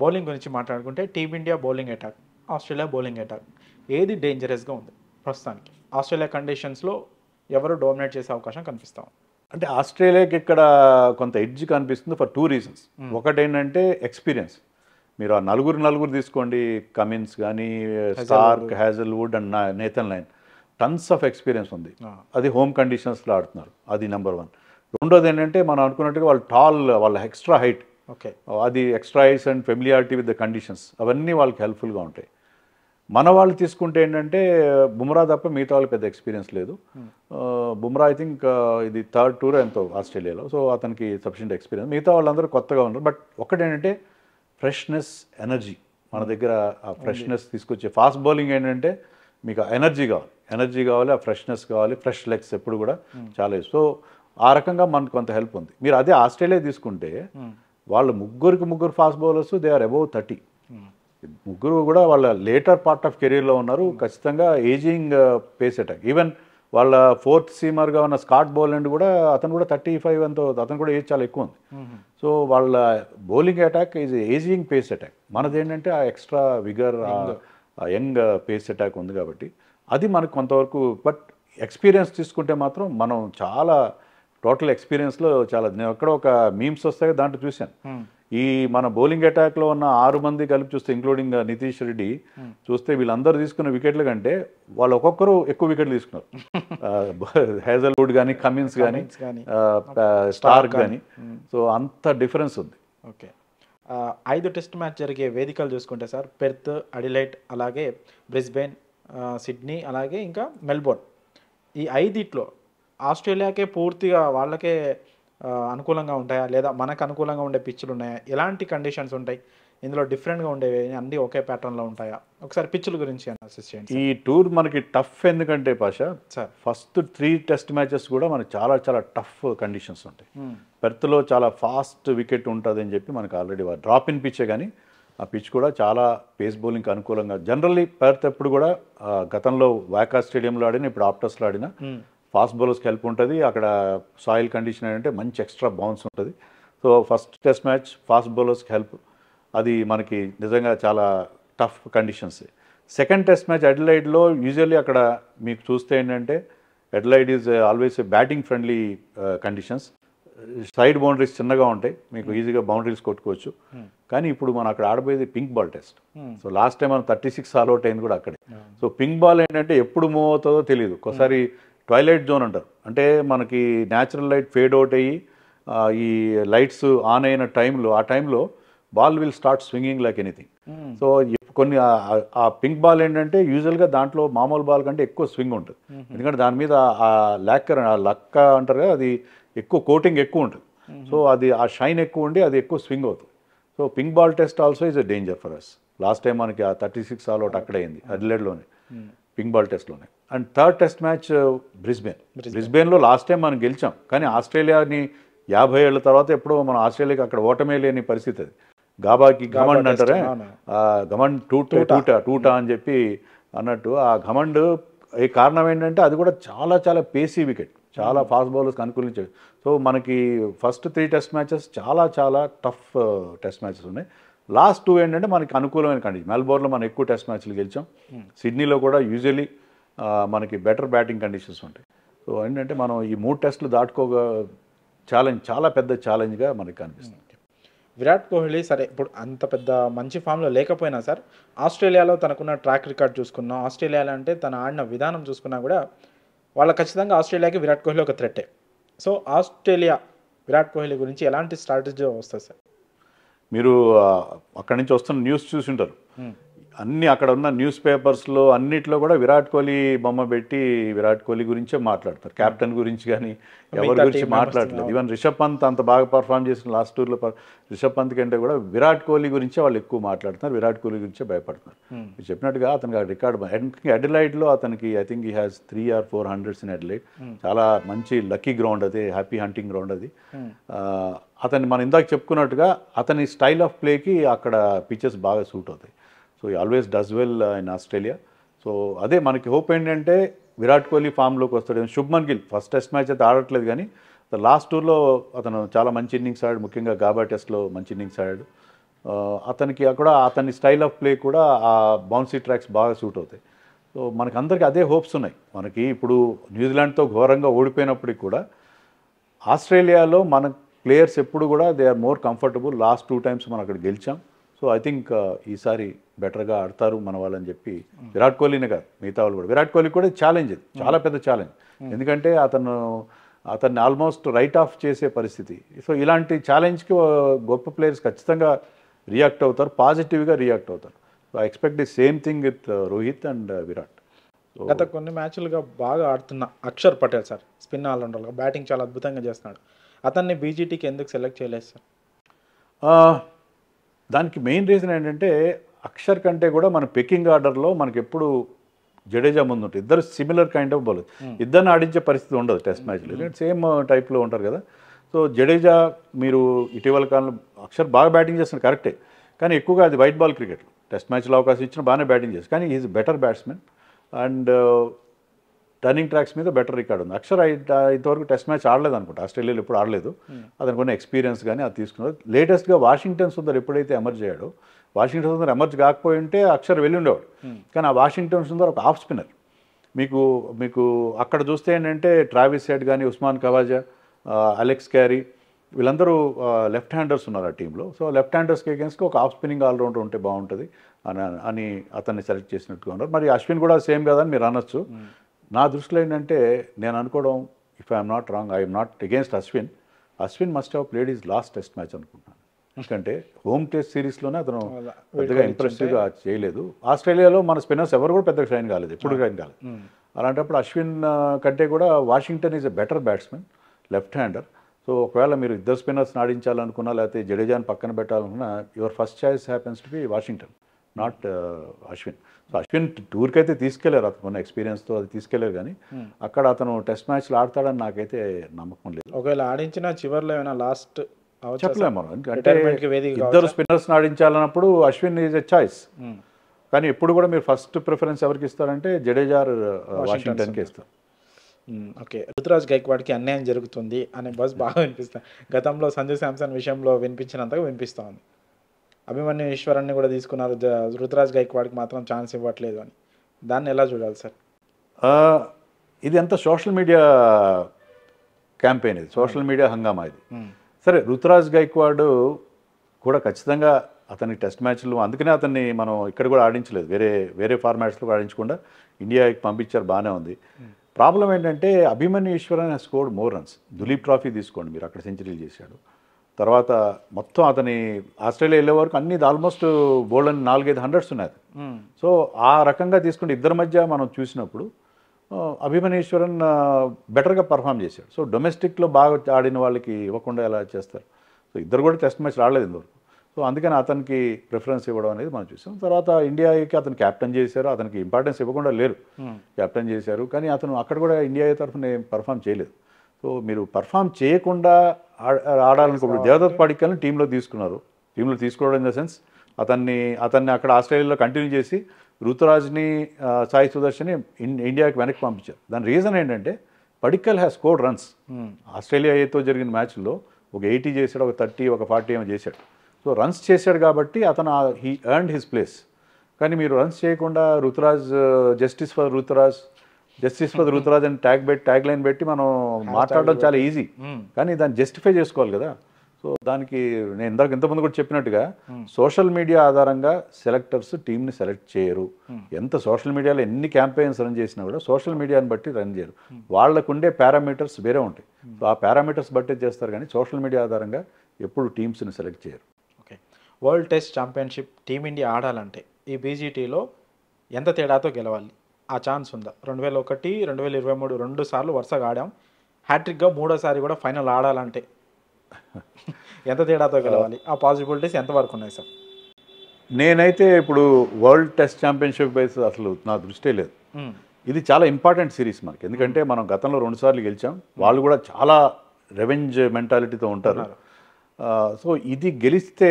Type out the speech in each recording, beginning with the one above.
Bowling గురించి మాట్లాడుకుంటే team India bowling attack, Australia bowling attack ఏది డేంజరస్గా ఉంది ప్రస్తుతానికి? ఆస్ట్రేలియా కండిషన్స్లో ఎవరు డామినేట్ చేసే అవకాశం కనిపిస్తాం? అంటే ఆస్ట్రేలియాకి ఇక్కడ కొంత ఎడ్జ్ కనిపిస్తుంది ఫర్ 2 రీజన్స్. ఒకటి ఏంటంటే ఎక్స్పీరియన్స్. మీరు ఆ నలుగురు తీసుకోండి, కమిన్స్ కానీ, Starc, Hazlewood and Nathan Lyon, tons of experience ఉంది. అది హోమ్ కండిషన్స్లో ఆడుతున్నారు, అది నెంబర్ 1. రెండోది ఏంటంటే మనం అనుకున్నట్టుగా వాళ్ళ ఎక్స్ట్రా హైట్, ఓకే, అది extra ice and familiarity with the conditions, అవన్నీ వాళ్ళకి హెల్ప్ఫుల్గా ఉంటాయి. మన వాళ్ళు తీసుకుంటే ఏంటంటే బుమ్రా తప్ప మిగతా వాళ్ళకి పెద్ద ఎక్స్పీరియన్స్ లేదు. బుమ్రా ఐ థింక్ ఇది 3rd టూర్ ఎంతో ఆస్ట్రేలియాలో, సో అతనికి సఫిషియంట్ ఎక్స్పీరియన్స్. మిగతా వాళ్ళందరూ కొత్తగా ఉన్నారు. బట్ ఒకటేంటంటే ఫ్రెష్నెస్, ఎనర్జీ. మన దగ్గర ఆ ఫ్రెష్నెస్ తీసుకొచ్చే ఫాస్ట్ బౌలింగ్ ఏంటంటే మీకు ఎనర్జీ కావాలి, ఆ ఫ్రెష్నెస్ కావాలి, ఫ్రెష్ లెగ్స్ ఎప్పుడు కూడా చాలా. సో ఆ రకంగా మనకు కొంత హెల్ప్ ఉంది. మీరు అదే ఆస్ట్రేలియా తీసుకుంటే వాళ్ళు ముగ్గురు fast bowlers, they are above 30. ముగ్గురు కూడా వాళ్ళ లేటర్ పార్ట్ ఆఫ్ కెరీర్లో ఉన్నారు. ఖచ్చితంగా ఏజింగ్ పేస్ అటాక్. ఈవెన్ వాళ్ళ 4th సీమర్గా ఉన్న స్కాట్ బోలాండ్ కూడా, అతను కూడా 35 ఎంతో, అతను కూడా ఏజ్ చాలా ఎక్కువ ఉంది. సో వాళ్ళ bowling attack is ageing face attack. మనది ఏంటంటే ఆ ఎక్స్ట్రా విగర్, ఆ యంగ్ పేస్ అటాక్ ఉంది కాబట్టి అది మనకు కొంతవరకు. బట్ ఎక్స్పీరియన్స్ తీసుకుంటే మాత్రం మనం చాలా టోటల్ ఎక్స్పీరియన్స్లో చాలా. నేను అక్కడ ఒక మీమ్స్ వస్తాయి, దాంట్లో చూశాను. ఈ మన బౌలింగ్ అటాక్లో ఉన్న 6 మంది కలిపి చూస్తే, ఇంక్లూడింగ్ నితీష్ రెడ్డి చూస్తే, వీళ్ళందరూ తీసుకున్న వికెట్ల కంటే వాళ్ళు ఒక్కొక్కరు ఎక్కువ వికెట్లు తీసుకున్నారు. హ్యాజల్వుడ్ కానీ, కమిన్స్ కానీ, స్టార్క్ కానీ. సో అంత డిఫరెన్స్ ఉంది. ఓకే, 5 టెస్ట్ మ్యాచ్ జరిగే వేదికలు చూసుకుంటే సార్, పెర్త్, అడిలైడ్, అలాగే బ్రిస్బేన్, సిడ్నీ, అలాగే ఇంకా మెల్బోర్న్. ఈ 5 ఆస్ట్రేలియాకే పూర్తిగా వాళ్ళకే అనుకూలంగా ఉంటాయా, లేదా మనకు అనుకూలంగా ఉండే పిచ్చులు ఉన్నాయా? ఎలాంటి కండిషన్స్ ఉంటాయి ఇందులో? డిఫరెంట్గా ఉండేవి అన్నీ ఒకే ప్యాటర్న్లో ఉంటాయా? ఒకసారి పిచ్చుల గురించి అనాలిసిస్ చేయండి. ఈ టూర్ మనకి టఫ్ ఎందుకంటే Pasha, sir first 3 test matches కూడా మనకి చాలా చాలా టఫ్ కండిషన్స్ ఉంటాయి. పెర్త్లో చాలా ఫాస్ట్ వికెట్ ఉంటుంది అని చెప్పి మనకు ఆల్రెడీ డ్రాప్ ఇన్ పిచ్చే, కానీ ఆ పిచ్ కూడా చాలా పేస్ బౌలింగ్కి అనుకూలంగా. జనరల్లీ పెర్త్ ఎప్పుడు కూడా గతంలో వాకా స్టేడియంలో ఆడిన, ఇప్పుడు ఆప్టస్లో ఆడిన ఫాస్ట్ బౌలర్స్కి హెల్ప్ ఉంటుంది. అక్కడ సాయిల్ కండిషన్ ఏంటంటే మంచి ఎక్స్ట్రా బౌన్స్ ఉంటుంది. So first test match fast బౌలర్స్కి హెల్ప్, అది మనకి నిజంగా చాలా tough conditions. Second test match అడిలైడ్లో యూజువల్లీ అక్కడ మీకు చూస్తే ఏంటంటే Adelaide is always batting friendly conditions. Side boundaries చిన్నగా ఉంటాయి, మీకు ఈజీగా బౌండరీస్ కొట్టుకోవచ్చు. కానీ ఇప్పుడు మనం అక్కడ ఆడబోయేది pink ball test. So last time మనం 36 ఆల్ అవుట్ అయింది కూడా అక్కడే. సో పింక్ బాల్ ఏంటంటే ఎప్పుడు మూవ్ అవుతుందో తెలియదు. ఒకసారి ట్వైలైట్ జోన్ అంటారు, అంటే మనకి న్యాచురల్ లైట్ ఫేడ్ అవుట్ అయ్యి ఈ లైట్స్ ఆన్ అయిన టైంలో, ఆ టైంలో ball will start swinging like anything. So కొన్ని ఆ పింక్ బాల్ ఏంటంటే యూజువల్గా దాంట్లో మామూలు బాల్ కంటే ఎక్కువ స్వింగ్ ఉంటుంది. ఎందుకంటే దాని మీద ఆ లక్క అంటారు కదా, అది ఎక్కువ కోటింగ్ ఎక్కువ ఉంటుంది. సో అది ఆ షైన్ ఎక్కువ ఉండి అది ఎక్కువ స్వింగ్ అవుతుంది. So pink ball test also is a danger for us. Last time మనకి ఆ 36 ఆల్ అవుట్ అక్కడే అయింది, అడిలైడ్లోనే, పింక్ బాల్ టెస్ట్లోనే. అండ్ థర్డ్ టెస్ట్ మ్యాచ్ బ్రిస్బేన్లో లాస్ట్ టైం మనం గెలిచాం, కానీ ఆస్ట్రేలియాని 50 ఏళ్ళ తర్వాత ఎప్పుడో మనం ఆస్ట్రేలియాకి అక్కడ ఓటమే లేని పరిస్థితి. అది గాబాకి ఘమండ్ అంటారే, ఘమండ్ టూటా అని చెప్పి అన్నట్టు, ఆ ఘమండ్ ఈ కారణం ఏంటంటే అది కూడా చాలా చాలా పేసీ వికెట్, చాలా ఫాస్ట్ బౌలర్స్కి అనుకూలించేది. సో మనకి ఫస్ట్ 3 టెస్ట్ మ్యాచెస్ చాలా చాలా టఫ్ టెస్ట్ మ్యాచెస్ ఉన్నాయి. లాస్ట్ 2 ఏంటంటే మనకి అనుకూలమైన కండిషన్. మెల్బోర్న్లో మనం ఎక్కువ టెస్ట్ మ్యాచ్లు గెలిచాం, సిడ్నీలో కూడా యూజువలీ మనకి బెటర్ బ్యాటింగ్ కండిషన్స్ ఉంటాయి. సో ఏంటంటే మనం ఈ 3 టెస్టులు దాటుకోగా చాలా పెద్ద ఛాలెంజ్గా మనకి కనిపిస్తుంది. విరాట్ కోహ్లీ సరే ఇప్పుడు అంత పెద్ద మంచి ఫామ్లో లేకపోయినా సార్, ఆస్ట్రేలియాలో తనకున్న ట్రాక్ రికార్డ్ చూసుకున్నా, ఆస్ట్రేలియాలో అంటే తను ఆడిన విధానం చూసుకున్నా కూడా వాళ్ళ ఖచ్చితంగా ఆస్ట్రేలియాకి విరాట్ కోహ్లీ ఒక థ్రెట్టే. సో ఆస్ట్రేలియా విరాట్ కోహ్లీ గురించి ఎలాంటి స్ట్రాటజీ వస్తుంది సార్? మీరు అక్కడి నుంచి వస్తున్న న్యూస్ చూసి ఉంటారు, అన్ని అక్కడ ఉన్న న్యూస్ పేపర్స్లో అన్నిట్లో కూడా విరాట్ కోహ్లీ బొమ్మ పెట్టి విరాట్ కోహ్లీ గురించే మాట్లాడతారు. కెప్టెన్ గురించి కానీ ఎవరి గురించి మాట్లాడలేదు. ఈవెన్ రిషబ్ పంత్ అంత బాగా పర్ఫామ్ చేసిన లాస్ట్ టూర్లో రిషబ్ పంత్ కంటే కూడా విరాట్ కోహ్లీ గురించే వాళ్ళు ఎక్కువ మాట్లాడుతున్నారు, విరాట్ కోహ్లీ గురించే భయపడుతున్నారు. మీరు చెప్పినట్టుగా అతనికి రికార్డ్ అడిలైడ్లో అతనికి I think he has 3 or 4 hundreds in Adelaide. చాలా మంచి లక్కీ గ్రౌండ్ అది, హ్యాపీ హంటింగ్ గ్రౌండ్ అది. అతన్ని మనం ఇందాక చెప్పుకున్నట్టుగా అతని స్టైల్ ఆఫ్ ప్లేకి అక్కడ పిచెస్ బాగా సూట్ అవుతాయి. సో ఈ always does well in Australia. So అదే మనకి హోప్ ఏంటంటే విరాట్ కోహ్లీ ఫామ్లోకి వస్తాడు. Shubman Gill first test match అయితే ఆడట్లేదు, కానీ లాస్ట్ టూర్లో అతను చాలా మంచి ఇన్నింగ్స్ ఆడాడు, ముఖ్యంగా గాబా టెస్ట్లో మంచి ఇన్నింగ్స్ ఆడాడు. అతనికి కూడా అతని స్టైల్ ఆఫ్ ప్లే కూడా ఆ బౌన్సీ ట్రాక్స్ బాగా సూట్ అవుతాయి. సో మనకి అందరికీ అదే హోప్స్ ఉన్నాయి. మనకి ఇప్పుడు న్యూజిలాండ్తో ఘోరంగా ఓడిపోయినప్పటికి కూడా ఆస్ట్రేలియాలో మన ప్లేయర్స్ ఎప్పుడు కూడా they are more comfortable. Last 2 times మనం అక్కడ గెలిచాం. సో ఐ థింక్ ఈసారి బెటర్గా ఆడతారు మన వాళ్ళని చెప్పి విరాట్ కోహ్లీనే కాదు మిగతా వాళ్ళు కూడా. విరాట్ కోహ్లీ కూడా ఛాలెంజ్ ఇది, చాలా పెద్ద ఛాలెంజ్. ఎందుకంటే అతన్ని ఆల్మోస్ట్ రైట్ ఆఫ్ చేసే పరిస్థితి. సో ఇలాంటి ఛాలెంజ్కి గొప్ప ప్లేయర్స్ ఖచ్చితంగా రియాక్ట్ అవుతారు, పాజిటివ్గా రియాక్ట్ అవుతారు. So I expect the same thing with Rohit and Virat. గత కొన్ని మ్యాచ్లుగా బాగా ఆడుతున్న అక్షర్ పటేల్ సార్, స్పిన్ ఆల్రౌండర్గా బ్యాటింగ్ చాలా అద్భుతంగా చేస్తున్నాడు. అతన్ని బీజీటీకి ఎందుకు సెలెక్ట్ చేయలేదు సార్? దానికి మెయిన్ రీజన్ ఏంటంటే అక్షర్ కంటే కూడా మన పికింగ్ ఆర్డర్లో మనకి ఎప్పుడు జడేజా ముందు ఉంటుంది. ఇద్దరు సిమిలర్ కైండ్ ఆఫ్ బౌలర్, ఇద్దరిని ఆడించే పరిస్థితి ఉండదు టెస్ట్ మ్యాచ్లో, ఎందుకంటే సేమ్ టైప్లో ఉంటారు కదా. సో జడేజా మీరు ఇటీవల కాలంలో అక్షర్ బాగా బ్యాటింగ్ చేస్తున్నారు కరెక్టే, కానీ ఎక్కువగా అది వైట్ బాల్ క్రికెట్. టెస్ట్ మ్యాచ్లో అవకాశం ఇచ్చినా బాగానే బ్యాటింగ్ చేస్తారు, కానీ is better batsmen and turning tracks మీద బెటర్ రికార్డ్ ఉంది. అక్షర్ ఇంతవరకు టెస్ట్ మ్యాచ్ ఆడలేదు అనుకుంటా, ఆస్ట్రేలియాలో ఎప్పుడు ఆడలేదు. అతనికి కొన్ని ఎక్స్పీరియన్స్ కానీ అది తీసుకున్నారు. లేటెస్ట్గా వాషింగ్టన్ సుందర్ ఎప్పుడైతే ఎమర్జ్ అయ్యాడో, వాషింగ్టన్ సుందర్ ఎమర్జ్ కాకపోయి ఉంటే అక్షర్ వెళ్ళి ఉండేవాడు. కానీ ఆ వాషింగ్టన్ సుందర్ ఒక ఆఫ్ స్పిన్నర్. మీకు అక్కడ చూస్తే ఏంటంటే ట్రావిస్ హెడ్ కానీ, ఉస్మాన్ ఖవాజా, అలెక్స్ క్యారీ, వీళ్ళందరూ లెఫ్ట్ హ్యాండర్స్ ఉన్నారు ఆ టీంలో. సో లెఫ్ట్ హ్యాండర్స్కి అగేన్స్ట్గా ఒక ఆఫ్ స్పిన్నింగ్ ఆల్రౌండర్ ఉంటే బాగుంటుంది అని అతన్ని సెలెక్ట్ చేసినట్టుగా ఉన్నారు. మరి అశ్విన్ కూడా సేమ్ కదని మీరు అనొచ్చు. నా దృష్టిలో ఏంటంటే నేను అనుకోవడం, if I'm not wrong, I'm not against Ashwin must have played is lost test match అనుకుంటున్నాను. ఎందుకంటే హోమ్ టెస్ట్ సిరీస్లోనే అతను పెద్దగా ఇంప్రెసివ్గా చేయలేదు. ఆస్ట్రేలియాలో మన స్పిన్నర్స్ ఎవరు కూడా పెద్దగా షైన్ కాలేదు, ఎప్పుడు షైన్ కాలేదు. అలాంటప్పుడు అశ్విన్ కంటే కూడా Washington is a better batsmen, left hander. So ఒకవేళ మీరు ఇద్దరు స్పిన్నర్స్ ఆడించాలనుకున్నా, లేకపోతే జడేజాని పక్కన పెట్టాలనుకున్నా, your first choice happens to be Washington, not Ashwin. So Ashwin టూర్కి అయితే తీసుకెళ్లారు, అతను ఉన్న ఎక్స్పీరియన్స్తో అది తీసుకెళ్లారు, కానీ అక్కడ అతను టెస్ట్ మ్యాచ్లో ఆడతాడని నాకైతే నమ్మకం లేదు. ఒకవేళ ఆడించిన చివరిలో ఏమైనా లాస్ట్ చెప్పలేము మనం, ఎందుకంటే ఇద్దరు స్పిన్నర్స్ ఆడించాలన్నప్పుడు అశ్విన్ ఈజ్ ఎ చాయిస్. కానీ ఎప్పుడు కూడా మీరు ఫస్ట్ ప్రిఫరెన్స్ ఎవరికి ఇస్తారంటే జడేజా వాషింగ్టన్కి ఇస్తారు. ఓకే, రుతురాజ్ గైక్వాడ్కి అన్యాయం జరుగుతుంది అనే బస్ బాగా వినిపిస్తుంది. గతంలో సంజు శాంసన్ విషయంలో వినిపించినంతగా వినిపిస్తూ ఉంది. అభిమన్యు ఈశ్వరన్ని కూడా తీసుకున్నారు, రుతురాజ్ గైక్వాడ్కి మాత్రం ఛాన్స్ ఇవ్వట్లేదు అని. దాన్ని ఎలా చూడాలి సార్? ఇది అంతా సోషల్ మీడియా క్యాంపెయిన్, ఇది సోషల్ మీడియా హంగామా ఇది. సరే, రుతురాజ్ గైక్వాడ్ కూడా ఖచ్చితంగా అతని టెస్ట్ మ్యాచ్లు, అందుకనే అతన్ని మనం ఇక్కడ కూడా ఆడించలేదు, వేరే ఫార్మాట్స్లో ఆడించకుండా ఇండియాకి పంపించారు, బాగానే ఉంది. ప్రాబ్లం ఏంటంటే Abhimanyu Easwaran has scored more runs. Duleep trophy తీసుకోండి మీరు, అక్కడ సెంచరీలు చేశాడు. తర్వాత మొత్తం అతని ఆస్ట్రేలియా వెళ్ళే వరకు అన్ని ఆల్మోస్ట్ బోల్డ్ అని 4-5 hundreds ఉన్నాయి. సో ఆ రకంగా తీసుకుంటే ఇద్దరి మధ్య మనం చూసినప్పుడు అభిమన్యు ఈశ్వరన్ బెటర్గా పర్ఫామ్ చేశాడు. సో డొమెస్టిక్లో బాగా ఆడిన వాళ్ళకి ఇవ్వకుండా ఎలా చేస్తారు? సో ఇద్దరు కూడా టెస్ట్ మ్యాచ్ ఆడలేదు ఇంతవరకు. సో అందుకని అతనికి ప్రిఫరెన్స్ ఇవ్వడం అనేది మనం చూసాం. తర్వాత ఇండియాకి అతను క్యాప్టెన్ చేశారు, అతనికి ఇంపార్టెన్స్ ఇవ్వకుండా లేరు, క్యాప్టెన్ చేశారు. కానీ అతను అక్కడ కూడా ఇండియా తరఫున పర్ఫామ్ చేయలేదు. సో మీరు పర్ఫామ్ చేయకుండా ఆడాలనుకోండి, దేవదత్ పడిక్కల్ని టీంలో తీసుకున్నారు. టీంలో తీసుకోవడం ఇన్ ద సెన్స్ అతన్ని అక్కడ ఆస్ట్రేలియాలో కంటిన్యూ చేసి రుతురాజ్ని, సాయి సుదర్శన్ని ఇండియాకి వెనక్కి పంపించారు. దాని రీజన్ ఏంటంటే పడిక్కల్ హ్యాస్ స్కోర్డ్ రన్స్. ఆస్ట్రేలియాతో జరిగిన మ్యాచ్లో ఒక 80 చేశాడు, ఒక 30, ఒక 40 ఏమో చేశాడు. సో రన్స్ చేశాడు కాబట్టి అతను హీ ఎర్న్డ్ హిస్ ప్లేస్. కానీ మీరు రన్స్ చేయకుండా రుతురాజ్, జస్టిస్ ఫర్ రుతురాజ్ అని ట్యాగ్ లైన్ పెట్టి మనం మాట్లాడడం చాలా ఈజీ, కానీ దాన్ని జస్టిఫై చేసుకోవాలి కదా. సో దానికి నేను ఇంతకుముందు కూడా చెప్పినట్టుగా సోషల్ మీడియా ఆధారంగా సెలెక్టర్స్ టీంని సెలెక్ట్ చేయరు. ఎంత సోషల్ మీడియాలో ఎన్ని క్యాంపెయిన్స్ రన్ చేసినా కూడా సోషల్ మీడియాని బట్టి రన్ చేయరు. వాళ్ళకుండే పారామీటర్స్ వేరే ఉంటాయి. సో ఆ పారామీటర్స్ బట్టే చేస్తారు, కానీ సోషల్ మీడియా ఆధారంగా ఎప్పుడు టీమ్స్ని సెలెక్ట్ చేయరు. Okay, world test championship team India ఆడాలంటే ఈ బీజీటీలో ఎంత తేడాతో గెలవాలి? ఆ ఛాన్స్ ఉందా? 2001, 2023 2 సార్లు వరుసగా ఆడాం. హ్యాట్రిక్గా 3వ సారి కూడా ఫైనల్ ఆడాలంటే ఎంత తేడాతో గెలవాలి? ఆ పాసిబిలిటీస్ ఎంతవరకు ఉన్నాయి సార్? నేనైతే ఇప్పుడు వరల్డ్ టెస్ట్ ఛాంపియన్షిప్ బేస్ అసలు నా దృష్టి లేదు. ఇది చాలా ఇంపార్టెంట్ సిరీస్ మనకి, ఎందుకంటే మనం గతంలో 2 సార్లు గెలిచాం. వాళ్ళు కూడా చాలా రెవెంజ్ మెంటాలిటీతో ఉంటారు. సో ఇది గెలిస్తే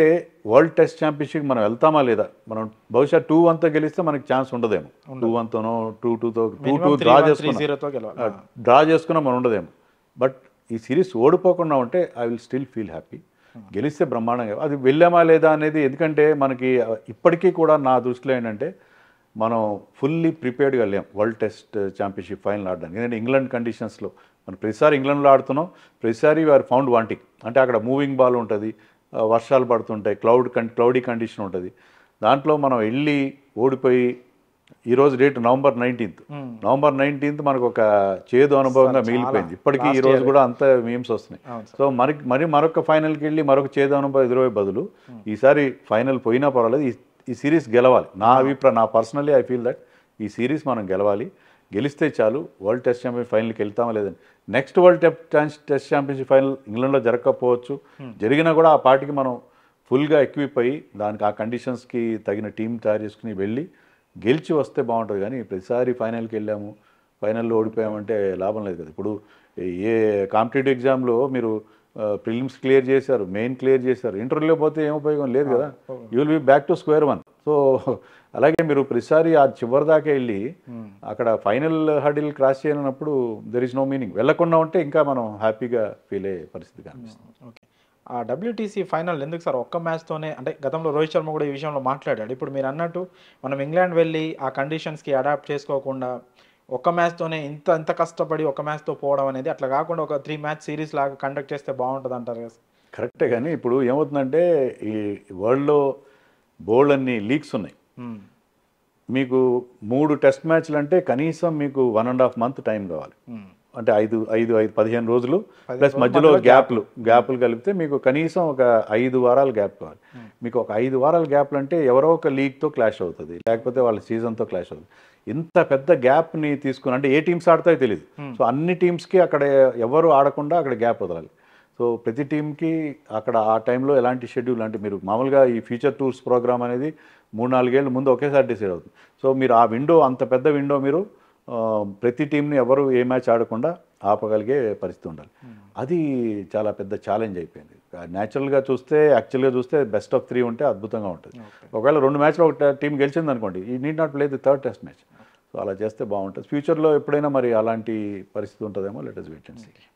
వరల్డ్ టెస్ట్ ఛాంపియన్షిప్ మనం వెళ్తామా లేదా? మనం బహుశా 2-1తో గెలిస్తే మనకి ఛాన్స్ ఉండదేమో, 2-1తోనో 2-2తో 2-2 డ్రా చేసుకున్నా మనం ఉండదేమో. బట్ ఈ సిరీస్ ఓడిపోకుండా ఉంటే I will still feel happy. గెలిస్తే బ్రహ్మాండంగా అది వెళ్ళామా లేదా అనేది, ఎందుకంటే మనకి ఇప్పటికీ కూడా నా దృష్టిలో ఏంటంటే మనం ఫుల్లీ ప్రిపేర్డ్గా వెళ్ళాం వరల్డ్ టెస్ట్ ఛాంపియన్షిప్ ఫైనల్ ఆడడానికి. ఎందుకంటే ఇంగ్లాండ్ కండిషన్స్లో మనం ప్రతిసారి ఇంగ్లాండ్లో ఆడుతున్నాం, ప్రతిసారి వీఆర్ ఫౌండ్ వాంటింగ్. అంటే అక్కడ మూవింగ్ బాల్ ఉంటుంది, వర్షాలు పడుతుంటాయి, క్లౌడీ కండిషన్ ఉంటుంది. దాంట్లో మనం వెళ్ళి ఓడిపోయి ఈరోజు డేట్ నవంబర్ 19th మనకు ఒక చేదు అనుభవంగా మిగిలిపోయింది. ఇప్పటికీ ఈ రోజు కూడా అంత మీమ్స్ వస్తున్నాయి. సో మరి మరొక ఫైనల్కి వెళ్ళి మరొక చేదు అనుభవం ఎదురయ్యే బదులు ఈసారి ఫైనల్ పోయినా పర్వాలేదు, ఈ సిరీస్ గెలవాలి. నా అభిప్రాయం, నా పర్సనలీ ఐ ఫీల్ దట్ ఈ సిరీస్ మనం గెలవాలి. గెలిస్తే చాలు వరల్డ్ టెస్ట్ ఛాంపియన్ ఫైనల్కి వెళ్తామా లేదని. Next world test championship final ఇంగ్లాండ్లో జరగకపోవచ్చు, జరిగినా కూడా ఆ పార్టీకి మనం ఫుల్గా ఎక్విప్ అయ్యి దానికి ఆ కండిషన్స్కి తగిన టీం తయారు చేసుకుని వెళ్ళి గెలిచి వస్తే బాగుంటుంది. కానీ ప్రతిసారి ఫైనల్కి వెళ్ళాము, ఫైనల్లో ఓడిపోయామంటే లాభం లేదు కదా. ఇప్పుడు ఏ కాంపిటేటివ్ ఎగ్జామ్లో మీరు ప్రిలిమ్స్ క్లియర్ చేశారు, మెయిన్ క్లియర్ చేశారు, ఇంటర్వ్యూలో పోతే ఏం ఉపయోగం లేదు కదా. You will be back to square one. So అలాగే మీరు ప్రతిసారి ఆ చివరి దాకా వెళ్ళి అక్కడ ఫైనల్ హడిల్ క్రాస్ చేయనప్పుడు దెర్ ఇస్ నో మీనింగ్. వెళ్ళకుండా ఉంటే ఇంకా మనం హ్యాపీగా ఫీల్ అయ్యే పరిస్థితి కనిపిస్తుంది. ఓకే, ఆ WTC ఫైనల్ ఎందుకు సార్ ఒక్క మ్యాచ్తోనే, అంటే గతంలో రోహిత్ శర్మ కూడా ఈ విషయంలో మాట్లాడాడు. ఇప్పుడు మీరు అన్నట్టు మనం ఇంగ్లాండ్ వెళ్ళి ఆ కండిషన్స్కి అడాప్ట్ చేసుకోకుండా ఒక్క మ్యాచ్తోనే ఇంత కష్టపడి ఒక మ్యాచ్తో పోవడం అనేది, అట్లా కాకుండా ఒక 3 మ్యాచ్ సిరీస్ లాగా కండక్ట్ చేస్తే బాగుంటుంది అంటారు కదా. కరెక్టే, కానీ ఇప్పుడు ఏమవుతుందంటే ఈ వరల్డ్లో బోల్డ్ అన్ని లీగ్స్ ఉన్నాయి. మీకు 3 టెస్ట్ మ్యాచ్లు అంటే కనీసం మీకు 1.5 month టైం కావాలి. అంటే 15 రోజులు ప్లస్ మధ్యలో గ్యాప్లు కలిపితే మీకు కనీసం ఒక 5 వారాల గ్యాప్ కావాలి. మీకు ఒక 5 వారాల గ్యాప్లు అంటే ఎవరో ఒక లీగ్తో క్లాష్ అవుతుంది, లేకపోతే వాళ్ళ సీజన్తో క్లాష్ అవుతుంది. ఇంత పెద్ద గ్యాప్ని తీసుకుని, అంటే ఏ టీమ్స్ ఆడతాయో తెలియదు. సో అన్ని టీమ్స్కి అక్కడ ఎవరు ఆడకుండా అక్కడ గ్యాప్ వదలాలి. సో ప్రతి టీంకి అక్కడ ఆ టైంలో ఎలాంటి షెడ్యూల్, అంటే మీరు మామూలుగా ఈ ఫ్యూచర్ టూర్స్ ప్రోగ్రామ్ అనేది 3-4 ఏళ్ళ ముందు ఒకేసారి డిసైడ్ అవుతుంది. సో మీరు ఆ విండో, అంత పెద్ద విండో మీరు ప్రతి టీంని ఎవరు ఏ మ్యాచ్ ఆడకుండా ఆపగలిగే పరిస్థితి ఉండాలి. అది చాలా పెద్ద ఛాలెంజ్ అయిపోయింది. యాక్చువల్గా చూస్తే బెస్ట్ ఆఫ్ 3 ఉంటే అద్భుతంగా ఉంటుంది. ఒకవేళ 2 మ్యాచ్లో ఒక టీం గెలిచింది అనుకోండి, ఈ need not play the third test match. So అలా చేస్తే బాగుంటుంది. ఫ్యూచర్లో ఎప్పుడైనా మరి అలాంటి పరిస్థితి ఉంటుందేమో, let us wait and see.